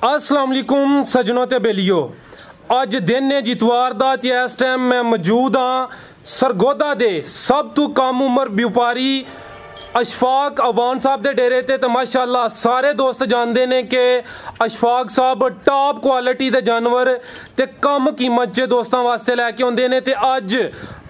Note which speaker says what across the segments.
Speaker 1: अस्सलाम वालेकुम सजनों ते बेलियो। अज दिन ने जितवार दा ते इस टाइम मैं मौजूद हाँ सरगोदा दे सब तो कम उम्र व्यापारी अशफाक अवान साहब दे डेरे ते माशाअल्लाह सारे दोस्त जानते ने कि अशफाक साहब टॉप क्वालिटी दे जानवर ते कम कीमत च दोस्तों वास्ते लैके आउंदे ने ते अज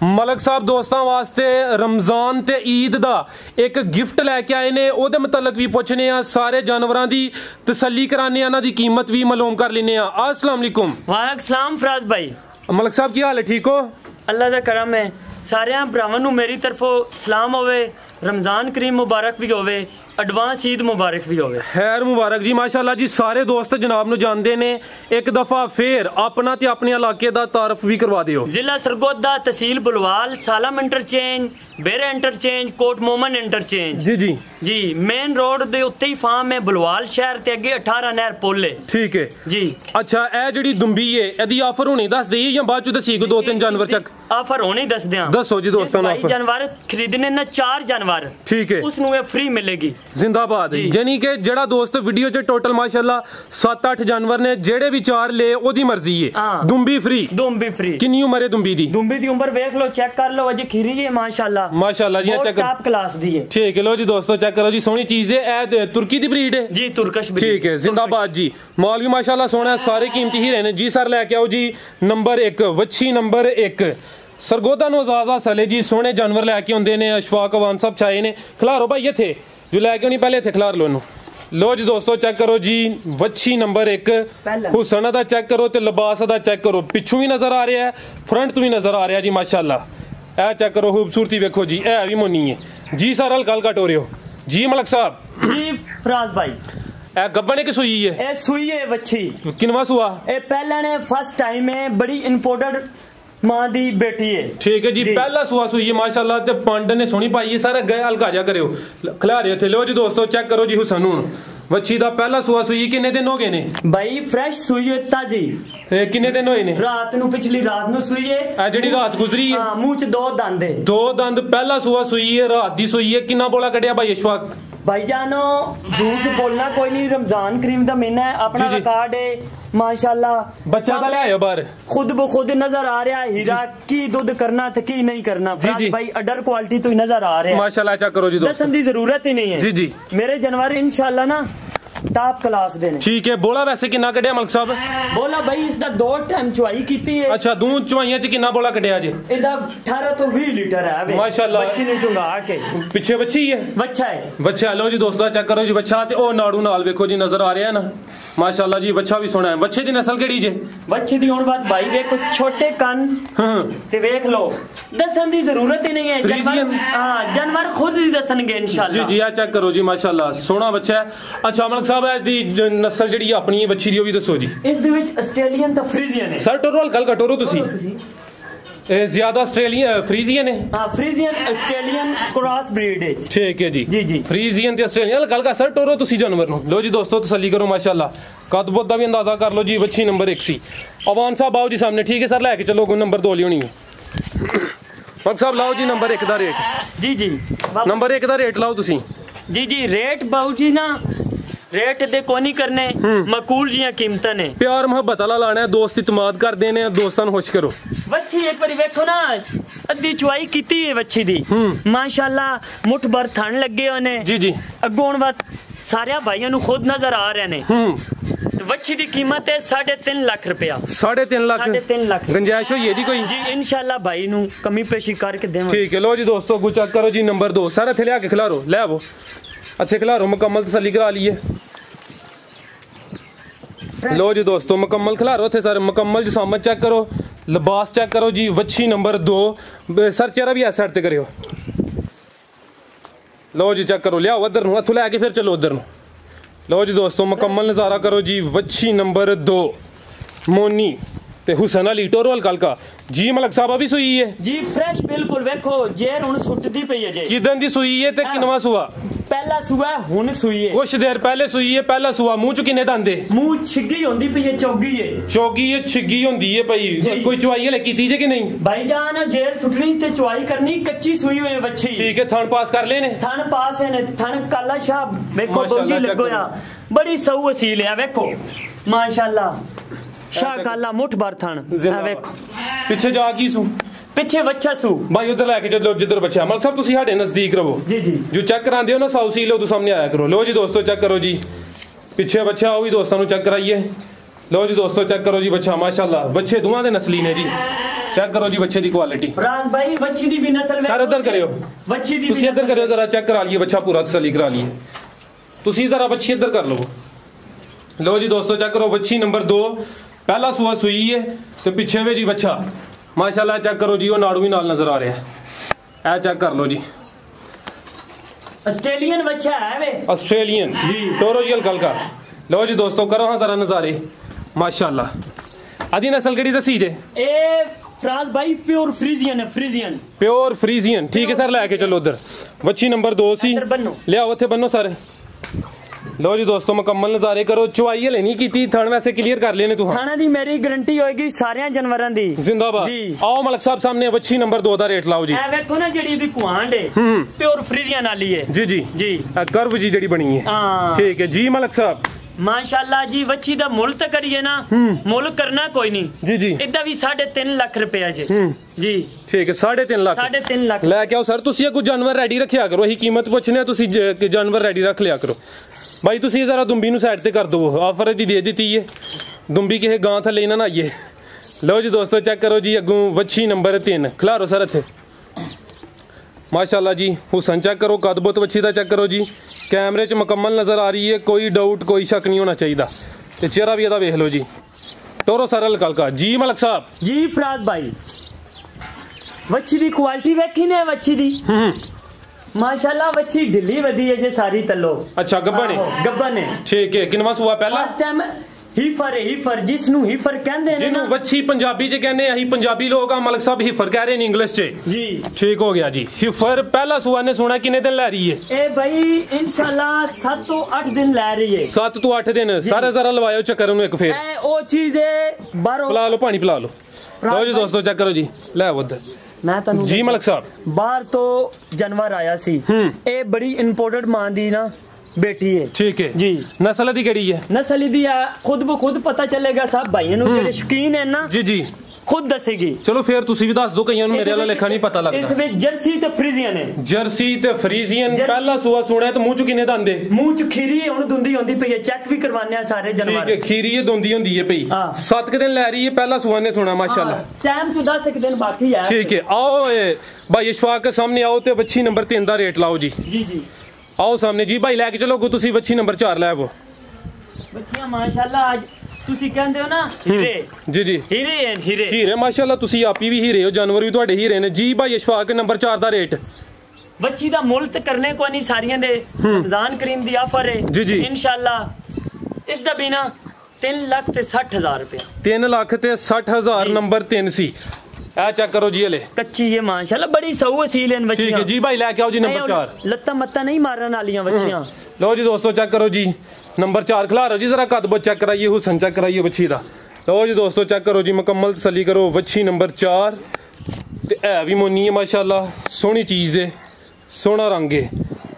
Speaker 1: मलक साहब दोस्तों वास्ते रमजान ते ईद दा एक गिफ्ट लैके आए ने। ओदे मतलब भी पुछने आ, सारे जानवरां दी तसल्ली कराने, इन्हां दी कीमत भी मालूम कर लेने आ। अस्सलाम वालेकुम।
Speaker 2: वालेकुम सलाम फराज भाई।
Speaker 1: मलक साहब की हाल है, ठीक हो?
Speaker 2: अल्लाह दा करम है। सारे भरावां नूं मेरी तरफों सलाम होवे, रमजान करीम मुबारक भी होवे, एडवांस ईद मुबारक भी होवे।
Speaker 1: खैर मुबारक जी। माशाअल्लाह जी सारे दोस्त जनाब नूं जानदे ने। एक दफा फिर अपना ते अपने इलाके दा तारफ भी करवा दियो।
Speaker 2: जिला सरगोदा, तहसील बुलवाल, सालम इंटरचेंज, बेरे इंटरचेंज, कोट मोमन इंटरचेंज।
Speaker 1: जी जी
Speaker 2: जी मेन रोड दे उत्ते ही फार्म है बुलवाल शहर ते अगे 18 नहर पुल है।
Speaker 1: ठीक है
Speaker 2: जी।
Speaker 1: अच्छा ए जेडी दुंबी है एदी ऑफर होनी दस देई या बाद च दसी को दो तीन जानवर चक
Speaker 2: ऑफर होनी दस दियां।
Speaker 1: दसो जी दोस्तों
Speaker 2: भाई जानवर खरीदने ना 4 जानवर,
Speaker 1: ठीक है,
Speaker 2: उसनु ये फ्री मिलेगी।
Speaker 1: जिंदाबाद। यानी कि जेड़ा दोस्त वीडियो च टोटल माशाअल्लाह 7-8 जानवर ने, जेड़े भी 4 ले ओदी मर्जी है। दुंबी फ्री। दुंबी फ्री। कितनी उम्र है दुंबी दी? दुंबी
Speaker 2: दी उम्र देख लो, चेक कर लो, अजे खीरी है माशाअल्लाह।
Speaker 1: माशाअल्लाह जी चेक
Speaker 2: टॉप क्लास दी है।
Speaker 1: ठीक है, लो जी दोस्तों चेक करो जी, सोहनी चीज है। ए तुर्की दी ब्रीड है
Speaker 2: जी, तुर्कश ब्रीड।
Speaker 1: ठीक है, जिंदाबाद जी। माल भी माशाअल्लाह सोहना है, सारे कीमती हीरे ने जी। सर लेके आओ जी नंबर 1 वच्छी नंबर 1 सरगोदा नो आजाद सले जी। सोहने जानवर लेके आंदे ने अशफाक अवान साहब चाहे ने। खिलारो भाई ये थे जो लेके आनी पहले थे, खिलार लो। लो जी दोस्तों चेक करो जी वच्छी नंबर 1 हुसैन दा चेक करो ते लिबास दा चेक करो। पिछू भी नजर आ रहा है, फ्रंट तो भी नजर आ रहा है जी माशाअल्लाह। ए चेक करो खूबसूरती देखो जी, ए भी मोनी है जी। सर हल्का हल्का टोरे हो जी मलक साहब।
Speaker 2: जी फराज भाई
Speaker 1: ए गब्बन की सुई है?
Speaker 2: ए सुई है वच्छी।
Speaker 1: किनवा सुआ?
Speaker 2: ए पहला ने फर्स्ट टाइम है, बड़ी इंपोर्टेड मां दी बेटी है।
Speaker 1: ठीक है जी, पहला सुआ सुई है माशाअल्लाह ते पंड ने सोनी पाई है। सारा गए हल्का जा करो खिलारे थे। लो जी दोस्तों चेक करो जी हुसैन वच्छी दा पहला सुआ सुई। किन्ने दिन हो गए ने
Speaker 2: भाई? फ्रेश सुई है ताजी।
Speaker 1: किन्ने दिन होए ने?
Speaker 2: रात नु, पिछली रात नु सुई है।
Speaker 1: आ जेडी रात गुजरी है?
Speaker 2: हां, मुंह च 2 दंद है।
Speaker 1: 2 दंद पहला सुआ सुई है, रात दी सुई है। किन्ना बोला कटिया भाई अशफाक?
Speaker 2: भाईजानो झूठ बोलना कोई नहीं, रमजान करीम का महीना है, अपना रिकॉर्ड है माशाल्लाह।
Speaker 1: बच्चा तो ले आयो बाहर, खुद ब खुद
Speaker 2: नजर आ रहा है हीरा की दूध करना था की नहीं करना। भाई अडर क्वालिटी तो नजर आ रहा है माशाल्लाह।
Speaker 1: चेक करो जी दोस्तों,
Speaker 2: लसन की जरूरत ही नहीं है।
Speaker 1: जी जी
Speaker 2: मेरे जानवर इंशाल्लाह ना टॉप क्लास देने।
Speaker 1: ठीक है। बोला वैसे किन्ना कटिया मलक साहब?
Speaker 2: बोला भाई इसदा 2 टाइम चुवाई कीती है।
Speaker 1: अच्छा, 2 चुवाइयां च किन्ना बोला कटिया जी?
Speaker 2: इदा 18 तो 20 लीटर है
Speaker 1: माशाल्लाह।
Speaker 2: बच्ची ने चुंगा के
Speaker 1: पीछे बच्ची है,
Speaker 2: बच्चा है।
Speaker 1: बच्चा लो जी दोस्तों चेक करो जी बच्चा ते ओ नाड़ू नाल देखो जी नजर आ रहा है ना माशाल्लाह जी। बच्चा भी सोना है। बच्चे दी नस्ल केड़ी जे? बच्चे
Speaker 2: दी हुन बात भाई देखो छोटे कान ते देख लो, दसन दी जरूरत ही नहीं है। जानवर हां जानवर खुद ही दसनगे इंशाल्लाह।
Speaker 1: जी जी आ चेक करो जी माशाल्लाह सोना बच्चा है। अच्छा मलक साहब ए दी नस्ल जेडी अपनी बच्ची दी ओ भी दसो जी।
Speaker 2: इस दे विच ऑस्ट्रेलियन ते फ्रीजियन है।
Speaker 1: सर टोरो हल्का हल्का टोरो तुसी। ज्यादा ऑस्ट्रेलियन फ्रीजियन है।
Speaker 2: हां फ्रीजियन ऑस्ट्रेलियन क्रॉस ब्रीड है।
Speaker 1: ठीक है जी
Speaker 2: जी जी
Speaker 1: फ्रीजियन ते ऑस्ट्रेलियन हल्का हल्का सर टोरो तुसी जानवर नो। लो जी दोस्तों तसल्ली करो माशाल्लाह, कद बुद्ध दा भी अंदाजा कर लो जी। वच्छी नंबर 1 सी। अवान साहब आओ जी सामने। ठीक है सर लेके चलो नंबर 2 ली होनी है। मलक साहब लाओ जी नंबर 1 दा रेट।
Speaker 2: जी जी
Speaker 1: नंबर 1 दा रेट लाओ तुसी।
Speaker 2: जी जी रेट बाबू जी ना रेट दे कोनी करने, मकूल जियां कीमतां ने।
Speaker 1: प्यार मोहब्बत वाला लाना है, दोस्त इतमाद कर देने, दोस्तां खुश करो।
Speaker 2: वच्छी एक बारी देखो ना, अद्धी चुवाई कीती है वच्छी दी माशाल्लाह। मुठ भर थन लगे होने।
Speaker 1: जी जी
Speaker 2: अगों बात सारे भाइयों नु खुद नजर आ रहे ने। वच्छी दी कीमत है 3.5 लाख रुपया।
Speaker 1: 3.5 लाख?
Speaker 2: 3.5 लाख
Speaker 1: गुंजाइश हुई है जी कोई?
Speaker 2: जी इंशाल्लाह भाई नु कमी पेशी करके देवां।
Speaker 1: ठीक है लो जी दोस्तों गु चेक करो जी नंबर 2 सारे थे लिया के खिलारो ले आवो अच्छे खिलारो मुकम्मल तसल्ली करा लिए। लो जी दोस्तों मुकम्मल खिलारो थे सर मुकम्मल जिसामत चेक करो, लिबास चेक करो जी। वच्छी नंबर 2 सर चेहरा भी ऐसा हटते करो। लो जी चेक करो, लिया उधर नु हथों लैके फिर चलो उधर नु। लो जी दोस्तों मुकम्मल नज़ारा करो जी। वच्छी नंबर 2 मोनी ते हुसैन अली टोरो हल्का हल्का जी। मलक साहब भी सुई है
Speaker 2: जी फ्रेश बिल्कुल। देखो जेर हुन सुटदी पई है जी।
Speaker 1: किदन दी सुई है ते किनवा सुआ?
Speaker 2: पहला सूआ है, हुन सूई है।
Speaker 1: कुछ देर पहले सूई है, पहला सूआ। मूंह च किन्ने दंद है?
Speaker 2: मूंह छिग्गी होंदी पई है, चौगी है।
Speaker 1: चौगी है, छिग्गी होंदी है पई। कोई चवाई हले कीती जे कि नहीं?
Speaker 2: भाईजान जेर सुटनी ते चवाई करनी, कच्ची सूई हुई बच्ची।
Speaker 1: ठीक है, थन पास कर लेने।
Speaker 2: थन पास है, थन काला शाह वेखो बोंजी लगोया, बड़ी सऊ असील है वेखो माशाल्लाह। शाह काला मुठ भर थन वेखो।
Speaker 1: पिछे जा की सू?
Speaker 2: पिछे बच्चा सू।
Speaker 1: भाई उधर लेके चलो जिधर बच्चा। मलक साहब तुसी साडे नजदीक रहो
Speaker 2: जी जी।
Speaker 1: जो चेक करांदे हो ना साउ सील उदू सामने आया करो। लो जी दोस्तों चेक करो जी, पिछे बच्चा ओ भी दोस्तों नु चेक कराइए। लो जी दोस्तों चेक करो जी बच्चा माशाल्लाह। बच्चे दुआं दे नस्ली ने जी। चेक करो जी बच्चे दी क्वालिटी।
Speaker 2: राज भाई बच्ची दी भी नस्ल में
Speaker 1: सर इधर करियो,
Speaker 2: बच्ची दी
Speaker 1: तुसी इधर करियो जरा चेक करा लिए बच्चा पूरा तसल्ली करा लिए। तुसी जरा बच्ची इधर कर लो। लो जी दोस्तों चेक करो बच्ची नंबर 2, पहला सूआ सुई है तो पिछे वे जी बच्चा माशाल्लाह। चेक करो जी वो नाड़ू भी नाल नजर आ रहा है। ए चेक कर लो जी,
Speaker 2: ऑस्ट्रेलियन बच्चा है वे।
Speaker 1: ऑस्ट्रेलियन जी, टोरो जी हल्का हल्का। लो जी दोस्तों करो हाँ जरा नजारे माशाल्लाह। आदि नस्ल केड़ी दसी जे?
Speaker 2: ए फ्रांस भाई प्योर फ्रीजियन है, फ्रीजियन
Speaker 1: प्योर फ्रीजियन। ठीक है सर लेके चलो उधर। बच्ची नंबर 2 सी, ले आओ थे बनो सर। लो जी दोस्तों मुकम्मल नजारे करो। चुवाई हले नहीं की, थन वैसे क्लियर कर लेने तू।
Speaker 2: खाना दी मेरी गारंटी होएगी सारे जानवरां दी।
Speaker 1: जिंदाबाद जी। आओ मलक साहब सामने बच्ची नंबर 2 दा रेट लाओ जी।
Speaker 2: ए वेखो ना जेडी दी कुआंड है प्योर फ्रीजियन वाली है जी
Speaker 1: जी
Speaker 2: जी।
Speaker 1: कर्व जी जेडी बनी है। ठीक है जी मलक साहब
Speaker 2: माशाल्लाह जी। वच्छी दा मुल तो करिए ना, मुल करना कोई नहीं
Speaker 1: जी जी।
Speaker 2: इदा भी 3.5 लाख रुपया जी जी।
Speaker 1: ठीक है 3.5 लाख।
Speaker 2: 3.5 लाख
Speaker 1: लेके आओ सर। तुसी कुछ जानवर रेडी रखिया करो, यही कीमत पूछने तुसी जानवर रेडी रख लिया करो। भाई तुसी जरा दुंबी नु साइड ते कर दो, ऑफर दी दे दी है। दुंबी किसे गां थले ना आइए। लो जी दोस्तों चेक करो जी अगू वच्छी नंबर 3। खिलारो सर इत्थे माशाल्लाह जी। हुसन चेक करो, कदबुत वच्छी दा चेक करो जी। कैमरे च मुकम्मल नजर आ रही है, कोई डाउट कोई शक नहीं होना चाहिए। ते चेहरा भी एदा वेख लो जी। टोरो सर हल्का हल्का जी। मलक साहब
Speaker 2: जी। फराज भाई वच्छी दी क्वालिटी वेखी ने वच्छी दी माशाल्लाह। वच्छी ढिली वधी है जे सारी तलो।
Speaker 1: अच्छा गब्बन है?
Speaker 2: गब्बन है।
Speaker 1: ठीक है। किनवा सूआ पहला?
Speaker 2: फर्स्ट टाइम हीफर है, हीफर जिसनु हीफर कहंदे ने ना।
Speaker 1: वच्छी पंजाबी च कहने अही पंजाबी लोग आ, मलक साहब हीफर कह रहे हैं इंग्लिश च
Speaker 2: जी।
Speaker 1: ठीक हो गया जी। हीफर पहला सुआ ने सुना किन्ने दिन लै रही है?
Speaker 2: ए भाई इंशाल्लाह 7 तो 8 दिन लै रही है।
Speaker 1: 7 तो 8 दिन। सारे जरा लवायो चक्कर उन्हें एक फेर।
Speaker 2: ए ओ चीज है बारो
Speaker 1: पिला लो पानी पिला लो। लो जी दोस्तों चेक करो जी। ले उधर
Speaker 2: मैं तनु
Speaker 1: जी मलक साहब
Speaker 2: बाहर तो जानवर आया सी। ए बड़ी इंपोर्टेड मां दी ना बेटी है। ठीक है जी।
Speaker 1: नस्ल दी केड़ी है?
Speaker 2: नस्ल दी खुद ब खुद पता चलेगा साहब भाइयों नु जेड़े शौकीन है ना
Speaker 1: जी जी
Speaker 2: खुद दसेगी।
Speaker 1: चलो फिर तुसी भी दस दो, कईयां नु मेरे वाला लेखा नहीं पता लगदा।
Speaker 2: इस विच जर्सी ते फ्रीजियन है।
Speaker 1: जर्सी ते फ्रीजियन पहला सुआ सुना है तो मुंह च किन्ने दंद है?
Speaker 2: मुंह च खीरी है, हुन दुंदी होंदी पई है। चेक भी करवाने आ सारे जानवर।
Speaker 1: ठीक है खीरी है, दुंदी होंदी है पई। 7 के दिन ले रही है, पहला सुआ ने सुना माशाल्लाह।
Speaker 2: टाइम तो 10 दिन बाकी है।
Speaker 1: ठीक है आओ भाई इशफाक के सामने आओ ते बच्ची नंबर 3 दा रेट लाओ जी।
Speaker 2: जी जी
Speaker 1: आओ सामने जी। भाई लेके चलो तुसी बच्ची नंबर 4 ले वो
Speaker 2: बच्चियां माशाल्लाह। आज तुसी कहंदे हो ना हीरे
Speaker 1: जी जी।
Speaker 2: हीरे हैं हीरे
Speaker 1: हीरे माशाल्लाह। तुसी आप भी हीरे हो, जानवर भी ਤੁਹਾਡੇ हीरे ने जी। भाई इशफाक नंबर 4 दा रेट
Speaker 2: बच्ची दा मुल ते करने को नहीं सारियां दे। रमजान करीम दी ऑफर है
Speaker 1: जी जी
Speaker 2: इंशाल्लाह। इस दा बिना 3,60,000 रुपया।
Speaker 1: 3,60,000 नंबर 3 सी। आ चेक करो जी हले
Speaker 2: कच्ची है माशाल्लाह, बड़ी सऊ असील है बच्चियां।
Speaker 1: ठीक है जी भाई लेके आओ जी नंबर 4।
Speaker 2: लत्ता मत्ता नहीं मारने वालियां बच्चियां।
Speaker 1: लो जी दोस्तों चेक करो जी नंबर 4 खिला रहे हो जी। जरा कदबो चेक कराइए, हुसन चेक कराइए बच्ची दा। लो जी दोस्तों चेक करो जी, मुकम्मल तसल्ली करो। बच्ची नंबर 4 ते है भी मोनी है माशाल्लाह, सोहनी चीज है, सोहना रंग है।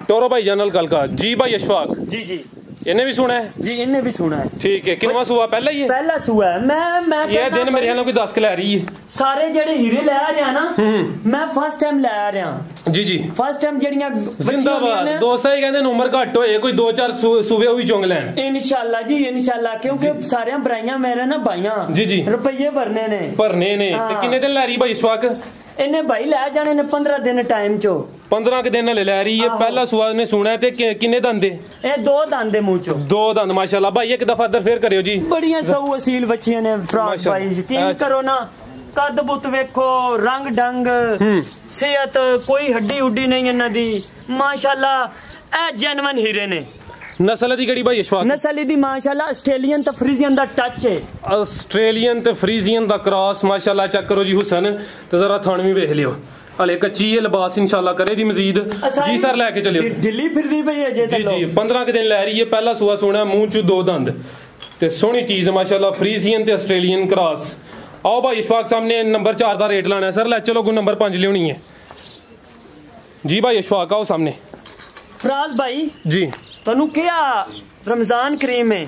Speaker 1: टोरो भाई जानल गल का जी। भाई इशफाक
Speaker 2: जी जी
Speaker 1: इन्हें भी सुना है
Speaker 2: जी, इन्हें भी सुना है।
Speaker 1: ठीक है किनवा सुआ पहला ही है?
Speaker 2: पहला सुआ है। मैं
Speaker 1: ये दिन मेरे ख्याल कोई 10 के ले रही है।
Speaker 2: सारे जेड़े हीरे ले आ रहे हैं ना मैं फर्स्ट टाइम ले आ रहा हूं
Speaker 1: जी जी।
Speaker 2: फर्स्ट टाइम जेड़ियां
Speaker 1: जिंदाबाद। दोस्त ही कहंदे उम्र घट होए, कोई 2-4 सुबह हुई चुंग लैन
Speaker 2: इंशाल्लाह जी इंशाल्लाह। क्योंकि सारे भराइयां मेरे ना भाइयां
Speaker 1: जी जी
Speaker 2: रुपये भरने ने
Speaker 1: ते किन्ने दिन ले रही भाई इशफाक?
Speaker 2: इन्हें भाई लै जाने ने 15 दिन टाइम चो।
Speaker 1: 15 के दिन ले रही है। पहला सुआ ने सुना है ते किन्ने दंद
Speaker 2: ए 2 दंद मुंह चो।
Speaker 1: 2 दंद माशाल्लाह। भाई एक दफा इधर फिर करियो जी।
Speaker 2: बड़ियां सऊ असील बच्चियां ने फ्रांस भाई, यकीन करो ना। कद बुत वेखो, रंग ढंग, सेहत, कोई हड्डी हुड्डी नहीं इन्हां दी माशाल्लाह। ए जेन्युइन हीरे ने।
Speaker 1: नस्ल दी केड़ी भाई इशफाक?
Speaker 2: नस्ल दी माशाल्लाह ऑस्ट्रेलियन ते फ्रीजियन दा टच है।
Speaker 1: ऑस्ट्रेलियन ते फ्रीजियन दा क्रॉस माशाल्लाह। चेक करो जी हुसन ते जरा थन भी वेख लियो। हले कच्ची है, लिबास इंशाल्लाह करे दी मजीद जी सर लेके चलियो
Speaker 2: ढिल्ली फिरदी पई है
Speaker 1: जी जी 15 के दिन लै रही है, पहला सूआ सोना मुंह च 2 दंद ते सोहनी चीज है माशाल्लाह, फ्रीजियन ते ऑस्ट्रेलियन क्रॉस। आओ भाई इशफाक सामने नंबर 4 का रेट लाना है सर, लै चलो को नंबर 5 लियोनी है जी भाई इशफाक आओ सामने।
Speaker 2: फराज भाई
Speaker 1: जी
Speaker 2: तनु क्या रमजान करीम है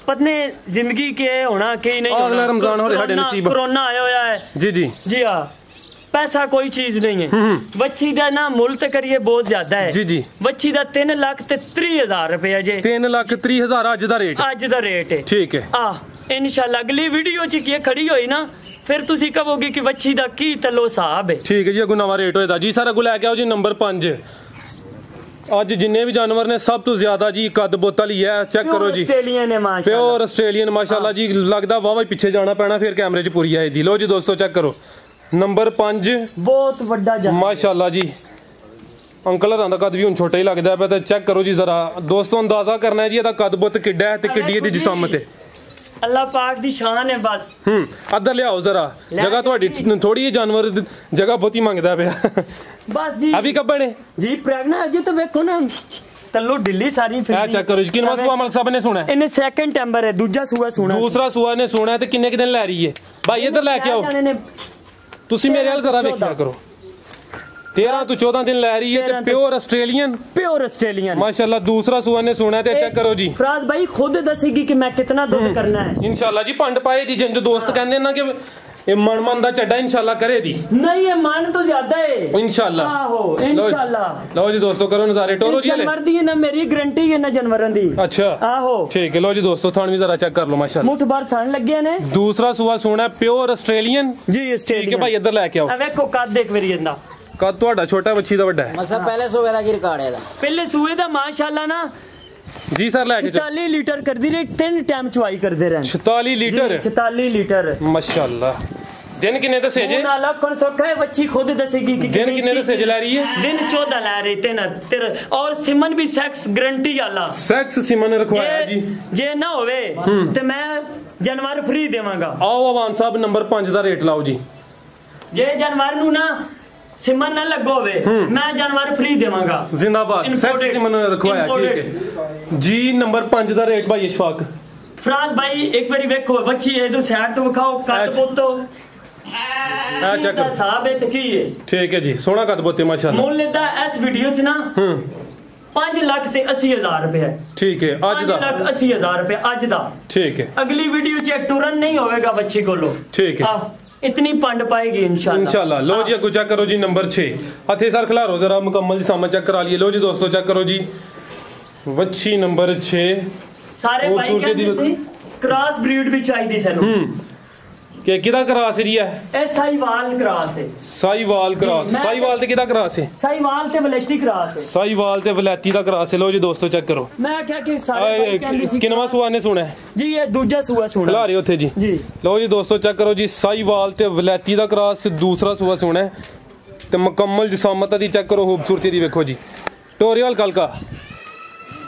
Speaker 2: पतने जिंदगी के होना के नहीं होना,
Speaker 1: अगला रमजान हो रहा है नसीब,
Speaker 2: कोरोना आया हुआ है
Speaker 1: जी जी
Speaker 2: जी हाँ, पैसा कोई चीज नहीं है। बच्ची का ना मुल ते करिए बहुत ज्यादा है
Speaker 1: जी जी,
Speaker 2: बच्ची का 3,30,000 रुपया जे
Speaker 1: 3,30,000 अज दा रेट,
Speaker 2: अज दा रेट है
Speaker 1: ठीक है।
Speaker 2: इंशाल्लाह अगली वीडियो च की खड़ी होई ना फिर तुसी कहोगे कि बच्ची दा की तलो साहब है,
Speaker 1: ठीक है जी। अगू नवा रेट होएगा जी सर, अगू लैके आओ जी नंबर 5। अज जिन्ने भी जानवर ने सब तो ज्यादा जी कद बोतल ही है, चेक करो जी,
Speaker 2: ऑस्ट्रेलियन है माशाल्लाह,
Speaker 1: प्योर ऑस्ट्रेलियन माशाल्लाह जी, लगदा वाह पीछे जाना पैना फिर कैमरे च पूरी आई दी। लो जी दोस्तों चेक करो नंबर 5
Speaker 2: बहुत वड्डा जानवर
Speaker 1: माशाल्लाह जी, अंकल हरां दा कद भी हुण छोटा ही लगदा है, चेक करो जी जरा दोस्तों, अंदाजा करना है जी एदा कद बुत किड्डा है ते किड्डी एदी जिस्मत है,
Speaker 2: अल्लाह पाक दी शान है बस।
Speaker 1: अदर लियाओ जरा, जगह थोड़ी थोड़ी ही जानवर जगह बहुत ही मंगदा पिया
Speaker 2: बस जी।
Speaker 1: अभी कब बने
Speaker 2: जी प्रेगनेंट अजे तो देखो ना तल्लो ढिल्ली सारी फिर
Speaker 1: चेक करो जी, किनवा सुआ मलक साहब ने सुना है,
Speaker 2: इन्हें सेकंड टेम्बर है, दूसरा सुआ सुना,
Speaker 1: दूसरा सुआ ने सुना है ते किन्ने दिन लै रही है भाई, इधर लैके आओ तुसी मेरे वाल जरा देखिया करो, 13 तो 14 दिन लै रही है ते प्योर ऑस्ट्रेलियन माशाल्लाह, दूसरा सुआ ने सुना है ते चेक करो जी।
Speaker 2: फराज भाई खुद दसेगी कि मैं कितना दूध करना है इंशाल्लाह
Speaker 1: जी, पंड पाए दी जिंज दोस्त कहंदे ना कि ये मन दा चड्डा इंशाल्लाह करे दी,
Speaker 2: नहीं ये मन तो ज्यादा है इंशाल्लाह, आहो इंशाल्लाह।
Speaker 1: लो जी दोस्तों करो नजारे, टोरो जी
Speaker 2: जानवर दी है ना, मेरी गारंटी है ना जानवरों दी,
Speaker 1: अच्छा
Speaker 2: आहो
Speaker 1: ठीक है। लो जी दोस्तों थान भी जरा चेक कर लो माशाल्लाह,
Speaker 2: मुठ भर थान लगे ने,
Speaker 1: दूसरा सुआ सोना प्योर ऑस्ट्रेलियन जी, ठीक है भाई इधर लेके आओ,
Speaker 2: देखो कद देख मेरी इंदा
Speaker 1: कद ਤੁਹਾਡਾ ਛੋਟਾ ਬੱਚੀ ਦਾ ਵੱਡਾ ਹੈ
Speaker 3: मतलब पहले सूबे ਦਾ ਕੀ ਰਿਕਾਰਡ ਹੈ ਇਹਦਾ,
Speaker 2: पहले सूए दा माशाल्लाह ना
Speaker 1: जी सर लेके
Speaker 2: 46 लीटर कर दी रहे, 3 टाइम चवाई करते रहे,
Speaker 1: 46 लीटर
Speaker 2: 46 लीटर
Speaker 1: माशाल्लाह। दिन किन्ने दे सेजे
Speaker 2: नाला कौन सोखा है, बच्ची खुद दसेगी कि
Speaker 1: दिन किन्ने दे सेजे ला रही है,
Speaker 2: दिन 14 ला रही तेरे और सिमन भी सेक्स गारंटी वाला,
Speaker 1: सेक्स सिमन रखवाया जी,
Speaker 2: जे ना होवे ते मैं जानवर फ्री देवांगा।
Speaker 1: आओ अवान साहब नंबर 5 दा रेट लाओ जी,
Speaker 2: जे जानवर नु ना सिमन ना लगो होवे मैं जानवर फ्री देवांगा,
Speaker 1: जिंदाबाद सेक्स सिमन रखवाया, ठीक है जी। नंबर 5 दा रेट भाई इशफाक
Speaker 2: फराज भाई एक बारी देखो बच्ची है तो साइड तो दिखाओ, कद बोतो साहब है की है, ठीक
Speaker 1: है जी, सोना कद बोते माशाल्लाह,
Speaker 2: मोल लेता इस वीडियो च ना 5,80,000 रुपए है, ठीक है अज दा 5,80,000 रुपए अज दा, ठीक है। अगली वीडियो च टूरन नहीं होवेगा बच्ची कोलो, ठीक है इतनी पंड पाएगी इंशाल्लाह। लो जी अगू चेक करो जी नंबर 6, हथे सर खिलारो जरा मुकम्मल जी सामान चेक करा लिए। लो जी दोस्तों चेक करो जी वच्छी नंबर 6, सारे भाई कहंदे सी क्रॉस ब्रीड भी चाहिदी सानू के किदा क्रॉस जी है, ए साहीवाल क्रॉस है, साहीवाल क्रॉस, साहीवाल ते किदा क्रॉस है, साहीवाल ते वलैती क्रॉस है, साहीवाल ते वलैती दा क्रॉस है। लो जी दोस्तों चेक करो, मैं क्या कि सारे भाई कहंदे सी किनवा सुआ ने सुना है जी, ये दूसरा सुआ सुना खिला रहे होथे जी। लो जी दोस्तों चेक करो जी साहीवाल ते वलैती दा क्रॉस, दूसरा सुआ सुना है ते मुकम्मल जिसामत दी चेक करो, खूबसूरती दी देखो जी, टोरियल कल का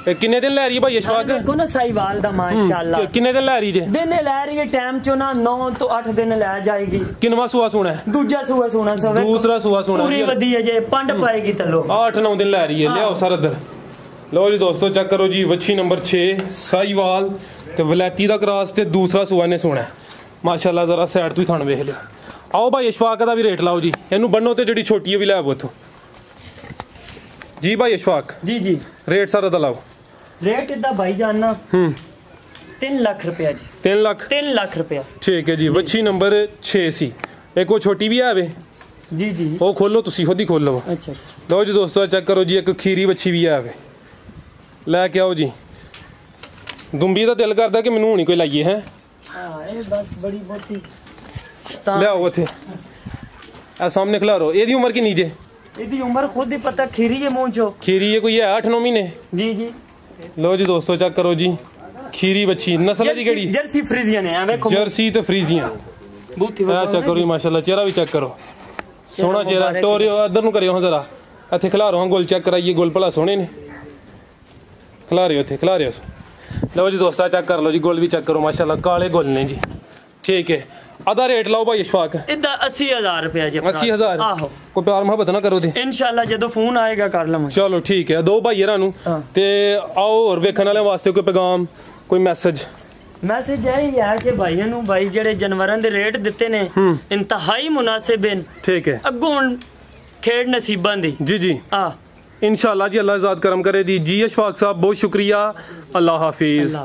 Speaker 2: किन्ने दिन लै रही है भाई इशफाक, देखो ना साहीवाल दा माशाल्लाह, किन्ने दिन लै रही है, दिन लै रही है टाइम चो ना 9 तो 8 दिन लै जाएगी। किनवा सुआ सुना है, दूसरा सुआ सुना, दूसरा सुआ सुना पूरी वधी है जे पंड पाएगी तलो, 8-9 दिन लै रही है, लियाओ सर इधर। लो जी दोस्तों चेक करो जी वच्छी नंबर 6 साहीवाल ते वलैती दा क्रॉस ते दूसरा सुआ ने सुना माशाल्लाह, जरा साइड तो ही थान वेख लियो। आओ भाई इशफाक दा भी रेट लाओ जी, इनू बन्नो ते जेडी छोटी है भी लै आवो इथों जी। भाई इशफाक जी जी रेट सारा दा लाओ, रेट इदा भाई जानना 3 लाख रुपया जी, 3 लाख रुपया, ठीक है जी। वच्छी नंबर 6 सी, एक वो छोटी भी है वे जी जी, वो खोलो तुसी खुद ही खोल लो। अच्छा लो जी दोस्तों चेक करो जी, एक खीरी वच्छी भी है वे, लैके आओ जी। दुंबी दा दिल करदा कि मैनू हुणी कोई लाइए है, बस बड़ी बहुती लियाओ इत्थे आ सामने खिलारो। एदी उम्र किन्नी जे, एदी उम्र खुद ही पता, खीरी है मूंह चो, खीरी है कोई है 8-9 महीने जी जी। लो जी दोस्तों चेक करो जी खीरी बच्ची, नस्ल दी केड़ी, जर्सी फ्रीजियन है, देखो जर्सी ते फ्रीजियन बूथी है, चेक करो माशाल्लाह, चेहरा भी चेक करो, सोहना चेहरा। टोरियो इधर नु करियो जरा, इत्थे खिलारो हां, गोल चेक कराइए, गोल भला सोहने ने, खिलारियो इत्थे खिलारियो। लो जी दोस्तों चेक कर लो जी, गोल भी चेक करो माशाल्लाह, काले गोल ने जी, ठीक है।
Speaker 1: आधा रेट लाओ भाई इशफाक।
Speaker 2: इदा 80,000 रुपया जी।
Speaker 1: 80,000
Speaker 2: आहो
Speaker 1: कोई प्यार मोहब्बत ना करो ते
Speaker 2: इंशाल्लाह जो फोन आएगा कर लवांगे।
Speaker 1: चलो ठीक है दो भाई नु ते आओ और वेखण वाले वास्ते कोई पैगाम कोई मैसेज
Speaker 2: यही है कि भाइयों नु भाई जेड़े जानवरां दे रेट दिते ने इंतहाई मुनासिब हैं। ठीक है अगों खेड़ नसीबां दी जी जी इंशाल्लाह जी अल्लाह इज़्ज़त करम करे दी जी। इशफाक साहब बहुत शुक्रिया, अल्लाह हाफिज।